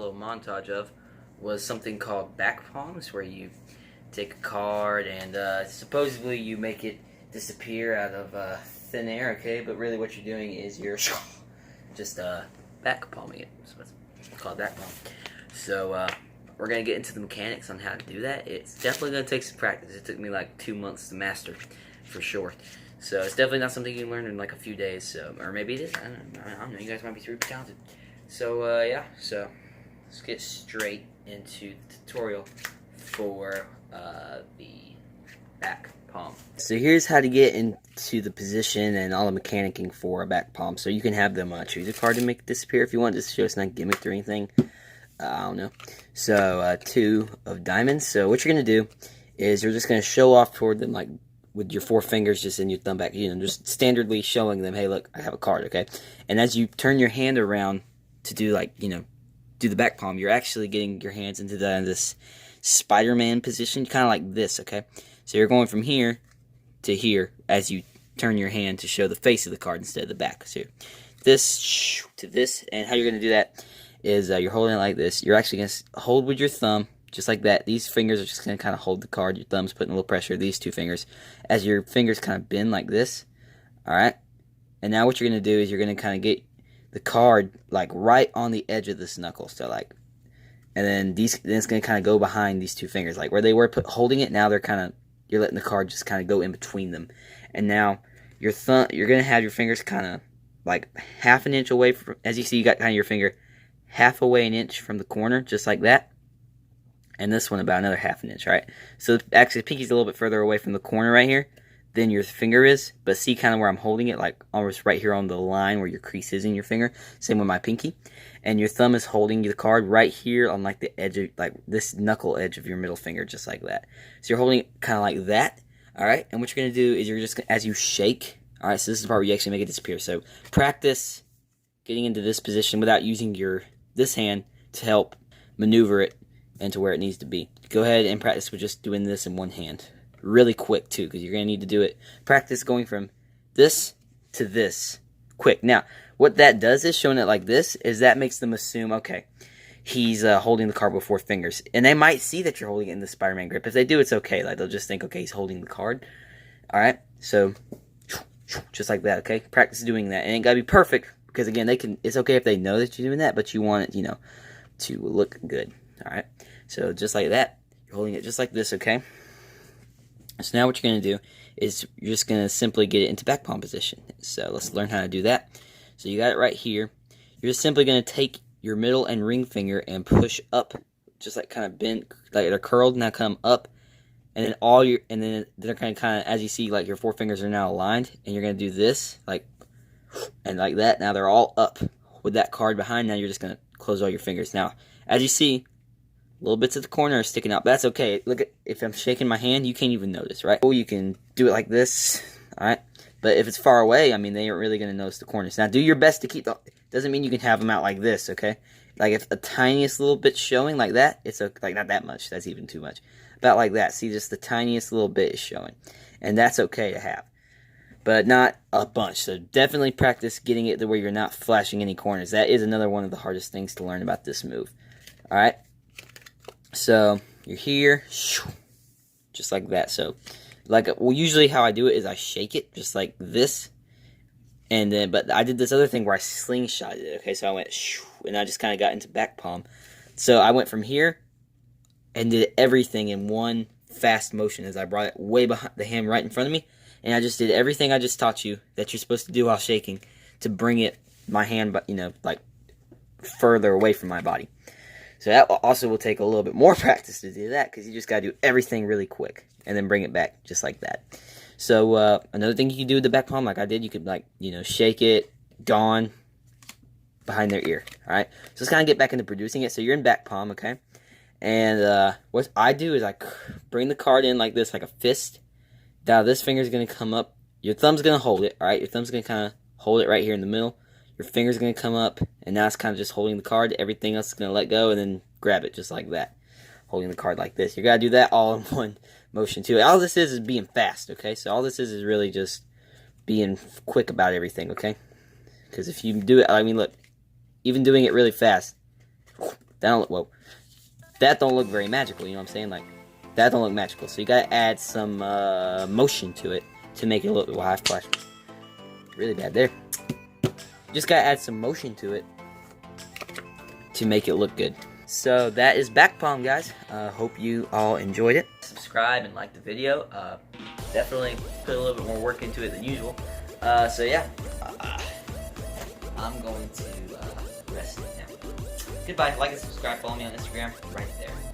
little montage of was something called Backpalms, where you take a card and supposedly you make it disappear out of thin air, okay? But really what you're doing is you're just backpalming it. That's what it's called, backpalm. So we're going to get into the mechanics on how to do that. It's definitely going to take some practice. It took me like 2 months to master, for sure. So it's definitely not something you can learn in like a few days. So, or maybe it is. I don't know. You guys might be super talented. So yeah. So let's get straight into the tutorial for the back palm. So here's how to get into the position and all the mechanicking for a back palm. So you can have them choose a card to make it disappear if you want, just to show it's not gimmicked or anything. I don't know. So 2 of diamonds. So what you're gonna do is you're just gonna show off toward them like with your 4 fingers just in your thumb back, just standardly showing them, hey, look, I have a card, okay? And as you turn your hand around to do like, do the back palm, you're actually getting your hands into this Spider-Man position, kind of like this, okay? So you're going from here to here as you turn your hand to show the face of the card instead of the back. So this to this, and how you're going to do that is you're holding it like this. You're actually going to hold with your thumb, just like that. These fingers are just going to kind of hold the card. Your thumb's putting a little pressure, these 2 fingers, as your fingers kind of bend like this, alright? And now what you're going to do is you're going to kind of get the card like right on the edge of this knuckle, so like, and then it's going to kind of go behind these 2 fingers, like where they were holding it, now they're kind of, you're letting the card just kind of go in between them. And now your thumb, you're going to have your fingers kind of like half an inch away from, as you see, you got kind of your finger half away an inch from the corner, just like that. And this one about another half an inch, right? So actually the pinky's a little bit further away from the corner right here than your finger is, but see kind of where I'm holding it, like almost right here on the line where your crease is in your finger. Same with my pinky. And your thumb is holding the card right here on like the edge of, like this knuckle edge of your middle finger, just like that. So you're holding it kind of like that, alright? And what you're going to do is you're just, as you shake, alright, so this is the part where you actually make it disappear. So practice getting into this position without using this hand to help maneuver it into where it needs to be. Go ahead and practice with just doing this in one hand. Really quick too, because you're going to need to do it. Practice going from this to this quick. Now, what that does is, showing it like this, is that makes them assume, okay, he's holding the card with 4 fingers. And they might see that you're holding it in the Spider-Man grip. If they do, it's okay. Like, they'll just think, okay, he's holding the card. Alright, so just like that, okay? Practice doing that. And it got to be perfect, because again, it's okay if they know that you're doing that, but you want it, to look good. Alright, so just like that, you're holding it just like this, okay? So now what you're going to do is you're just going to simply get it into back palm position. So let's learn how to do that. So you got it right here. You're just simply going to take your middle and ring finger and push up, just like kind of bent, like they're curled, now come up, and then they're kind of, as you see, like your 4 fingers are now aligned, and you're going to do this, like, and like that. Now they're all up with that card behind. Now you're just going to close all your fingers. Now, as you see, little bits at the corner are sticking out. But that's okay. Look, if I'm shaking my hand, you can't even notice, right? Or you can do it like this, alright? But if it's far away, I mean, they aren't really going to notice the corners. Now, do your best to keep doesn't mean you can have them out like this, okay? Like, if the tiniest little bit showing like that, it's like not that much. That's even too much. About like that. See, just the tiniest little bit is showing. And that's okay to have. But not a bunch. So definitely practice getting it to where you're not flashing any corners. That is another one of the hardest things to learn about this move. Alright? So you're here, just like that. So, usually how I do it is I shake it just like this, and then, but I did this other thing where I slingshotted it. Okay, so I went, and I just kind of got into back palm. So I went from here and did everything in one fast motion as I brought it way behind the hand right in front of me, and I just did everything I just taught you that you're supposed to do while shaking to bring my hand, like further away from my body. So that also will take a little bit more practice to do that, because you just got to do everything really quick and then bring it back just like that. So another thing you can do with the back palm, like I did, you could shake it, gone, behind their ear. All right. So let's kind of get back into producing it. So you're in back palm, okay? And what I do is I bring the card in like this, like a fist. Now this finger is going to come up. Your thumb's going to hold it. All right. Your thumb's going to kind of hold it right here in the middle. Your finger's going to come up, and now it's kind of just holding the card. Everything else is going to let go, and then grab it just like that. Holding the card like this. You got to do that all in one motion, too. All this is being fast, okay? So all this is really just being quick about everything, okay? Because if you do it, I mean, look, even doing it really fast, That don't look, whoa. That don't look very magical, you know what I'm saying? Like, that don't look magical. So you gotta add some motion to it to make it look, wow, I flashed really bad there. You just gotta add some motion to it to make it look good. So that is Backpalm, guys. Hope you all enjoyed it. Subscribe and like the video. Definitely put a little bit more work into it than usual. So yeah, I'm going to rest now. Goodbye. Like and subscribe. Follow me on Instagram right there.